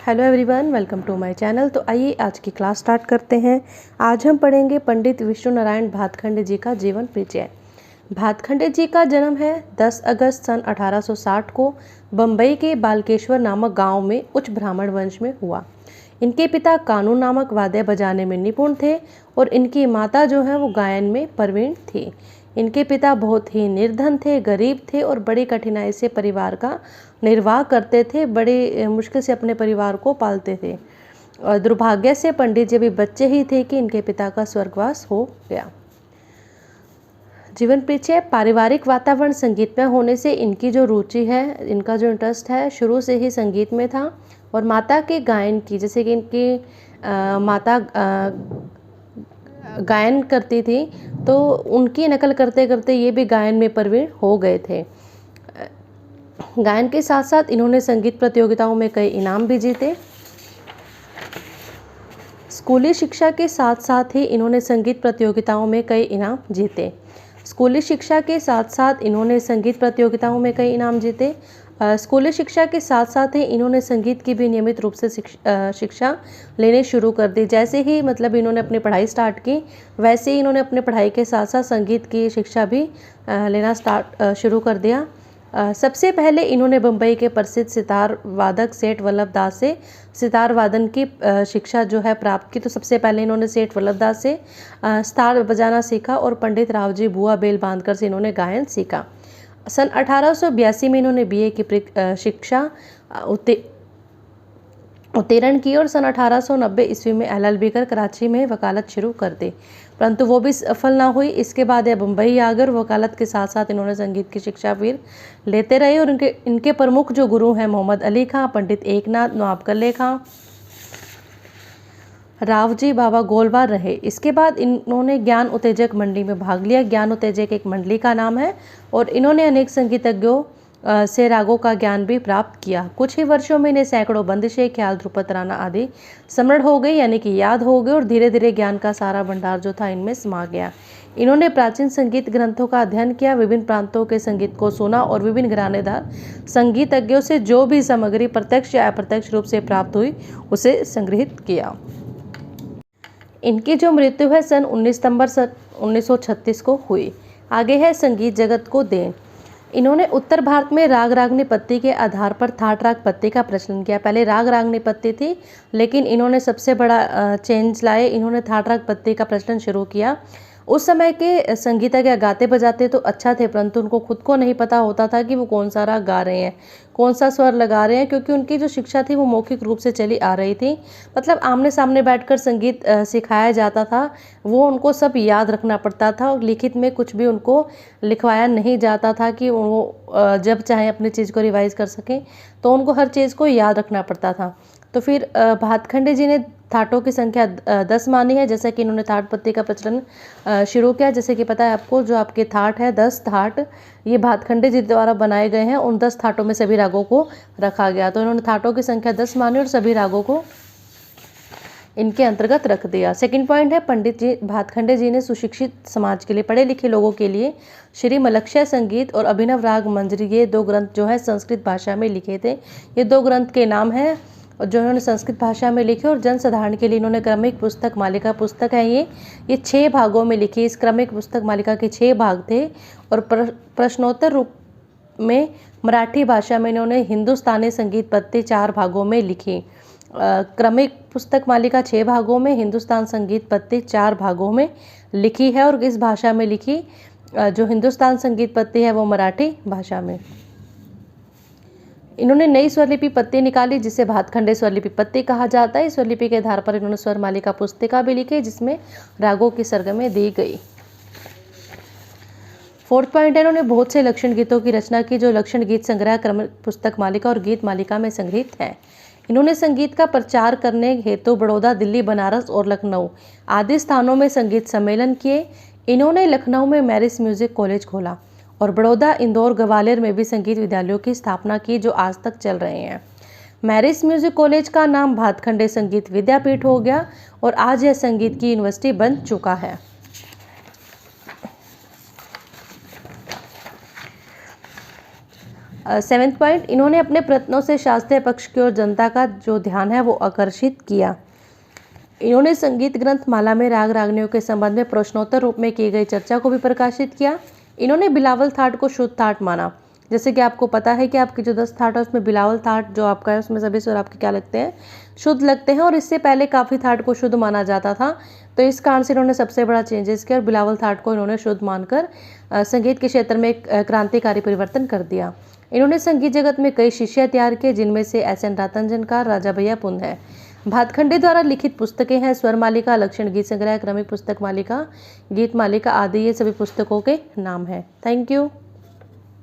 Hello everyone, welcome to my channel. तो आइए आज की क्लास स्टार्ट करते हैं। आज हम पढ़ेंगे पंडित विष्णु नारायण भातखंडे जी का जीवन परिचय। भातखंडे जी का जन्म है 10 अगस्त सन 1860 को बम्बई के बालकेश्वर नामक गांव में उच्च ब्राह्मण वंश में हुआ। इनके पिता कानून नामक वाद्य बजाने में निपुण थे और इनकी माता जो है वो गायन में प्रवीण थी। इनके पिता बहुत ही निर्धन थे, गरीब थे और बड़ी कठिनाई से परिवार का निर्वाह करते थे, बड़े मुश्किल से अपने परिवार को पालते थे। और दुर्भाग्य से पंडित जी भी बच्चे ही थे कि इनके पिता का स्वर्गवास हो गया। जीवन परिचय। पारिवारिक वातावरण संगीत में होने से इनकी जो रुचि है, इनका जो इंटरेस्ट है शुरू से ही संगीत में था और माता के गायन की, जैसे कि इनकी माता गायन करती थी तो उनकी नकल करते करते ये भी गायन में प्रवीण हो गए थे। गायन के साथ साथ इन्होंने संगीत प्रतियोगिताओं में कई इनाम भी जीते। स्कूली शिक्षा के साथ साथ ही इन्होंने संगीत प्रतियोगिताओं में कई इनाम जीते। स्कूली शिक्षा के साथ साथ इन्होंने संगीत प्रतियोगिताओं में कई इनाम जीते। स्कूली शिक्षा के साथ साथ ही इन्होंने संगीत की भी नियमित रूप से शिक्षा लेने शुरू कर दी। जैसे ही इन्होंने अपनी पढ़ाई स्टार्ट की, वैसे ही इन्होंने अपने पढ़ाई के साथ साथ संगीत की शिक्षा भी लेना शुरू कर दिया। सबसे पहले इन्होंने बम्बई के प्रसिद्ध सितार वादक सेठ वल्लभ दास से सितार वादन की शिक्षा जो है प्राप्त की। तो सबसे पहले इन्होंने सेठ वल्लभ दास से सितार बजाना सीखा और पंडित रावजी बुआ बेल बांधकर से इन्होंने गायन सीखा। सन 1882 में इन्होंने बीए की शिक्षा उत्तीर्ण की और सन 1890 ईस्वी में एलएलबी कर कराची में वकालत शुरू कर दी, परंतु वो भी सफल ना हुई। इसके बाद यह बम्बई आ गए। वकालत के साथ साथ इन्होंने संगीत की शिक्षा फिर लेते रहे और इनके प्रमुख जो गुरु हैं मोहम्मद अली खां, पंडित एकनाथ, नवाब कल्ले खां, रावजी बाबा गोलवार रहे। इसके बाद इन्होंने ज्ञान उत्तेजक मंडली में भाग लिया। ज्ञान उत्तेजक एक मंडली का नाम है और इन्होंने अनेक संगीतज्ञों से रागों का ज्ञान भी प्राप्त किया। कुछ ही वर्षों में इन्हें सैकड़ों बंदिशें, ख्याल, ध्रुपद, तराना आदि स्मरण हो गई, यानी कि याद हो गए और धीरे धीरे ज्ञान का सारा भंडार जो था इनमें समा गया। इन्होंने प्राचीन संगीत ग्रंथों का अध्ययन किया, विभिन्न प्रांतों के संगीत को सुना और विभिन्न घरानेदार संगीतज्ञों से जो भी सामग्री प्रत्यक्ष या अप्रत्यक्ष रूप से प्राप्त हुई उसे संग्रहित किया। इनकी जो मृत्यु है सन 19 सितंबर 1936 को हुई। आगे है संगीत जगत को देन। इन्होंने उत्तर भारत में राग रागनी पत्ती के आधार पर थाट राग पत्ती का प्रचलन किया। पहले राग रागनी पत्ती थी, लेकिन इन्होंने सबसे बड़ा चेंज लाए, इन्होंने थाट राग पत्ती का प्रचलन शुरू किया। उस समय के संगीतज्ञ गाते बजाते तो अच्छा थे, परंतु उनको खुद को नहीं पता होता था कि वो कौन सा राग गा रहे हैं, कौन सा स्वर लगा रहे हैं, क्योंकि उनकी जो शिक्षा थी वो मौखिक रूप से चली आ रही थी। मतलब आमने सामने बैठकर संगीत सिखाया जाता था, वो उनको सब याद रखना पड़ता था और लिखित में कुछ भी उनको लिखवाया नहीं जाता था कि वो जब चाहे अपनी चीज़ को रिवाइज कर सकें, तो उनको हर चीज़ को याद रखना पड़ता था। तो फिर भातखंडे जी ने थाटों की संख्या 10 मानी है, जैसे कि इन्होंने थाट पत्ती का प्रचलन शुरू किया। जैसे कि पता है आपको, जो आपके थाट है 10 थाट, ये भातखंडे जी द्वारा बनाए गए हैं। उन 10 थाटों में सभी रागों को रखा गया। तो इन्होंने थाटों की संख्या 10 मानी और सभी रागों को इनके अंतर्गत रख दिया। सेकंड पॉइंट है, पंडित जी भातखंडे जी ने सुशिक्षित समाज के लिए, पढ़े लिखे लोगों के लिए श्री मलक्ष्य संगीत और अभिनव राग मंजरी, ये 2 ग्रंथ जो है संस्कृत भाषा में लिखे थे। ये 2 ग्रंथ के नाम हैं और जो इन्होंने संस्कृत भाषा में लिखे और जन साधारण के लिए इन्होंने क्रमिक पुस्तक मालिका पुस्तक है ये 6 भागों में लिखी। इस क्रमिक पुस्तक मालिका के 6 भाग थे और प्रश्नोत्तर रूप में मराठी भाषा में इन्होंने हिंदुस्तानी संगीत पत्ती 4 भागों में लिखी। क्रमिक पुस्तक मालिका 6 भागों में, हिंदुस्तान संगीत पत्ती 4 भागों में लिखी है और इस भाषा में लिखी। जो हिंदुस्तान संगीत पत्ती है वो मराठी भाषा में। इन्होंने नई स्वरलिपि पत्ती निकाली जिसे भातखंडे स्वरलिपि पत्ती कहा जाता है। इस स्वरलिपि के आधार पर इन्होंने स्वर मालिका पुस्तिका भी लिखी जिसमें रागों की सरगमें दी गई। फोर्थ पॉइंट है, इन्होंने बहुत से लक्षण गीतों की रचना की जो लक्षण गीत संग्रह, क्रमिक पुस्तक मालिका और गीत मालिका में संग्रहित है। इन्होंने संगीत का प्रचार करने हेतु बड़ौदा, दिल्ली, बनारस और लखनऊ आदि स्थानों में संगीत सम्मेलन किए। इन्होंने लखनऊ में मैरिस म्यूजिक कॉलेज खोला और बड़ौदा, इंदौर, ग्वालियर में भी संगीत विद्यालयों की स्थापना की जो आज तक चल रहे हैं। मैरिस म्यूजिक कॉलेज का नाम भातखंडे संगीत विद्यापीठ हो गया और आज यह संगीत की यूनिवर्सिटी बन चुका है। 7वां पॉइंट, इन्होंने अपने प्रयत्नों से शास्त्रीय पक्ष की ओर जनता का जो ध्यान है वो आकर्षित किया। इन्होंने संगीत ग्रंथ माला में राग रागनियों के संबंध में प्रश्नोत्तर रूप में की गई चर्चा को भी प्रकाशित किया। इन्होंने बिलावल थाट को शुद्ध थाट माना। जैसे कि आपको पता है कि आपकी जो 10 थाट है उसमें बिलावल थाट जो आपका है उसमें सभी स्वर आपके क्या लगते हैं, शुद्ध लगते हैं, और इससे पहले काफ़ी थाट को शुद्ध माना जाता था। तो इस कारण से इन्होंने सबसे बड़ा चेंजेस किया और बिलावल थाट को इन्होंने शुद्ध मानकर संगीत के क्षेत्र में एक क्रांतिकारी परिवर्तन कर दिया। इन्होंने संगीत जगत में कई शिष्य तैयार किए, जिनमें से SN रातंजनकार, राजा भैया पुन है। भातखंडे द्वारा लिखित पुस्तकें हैं स्वर मालिका, लक्षण गीत संग्रह, क्रमिक पुस्तक मालिका, गीत मालिका आदि, ये सभी पुस्तकों के नाम हैं। Thank you.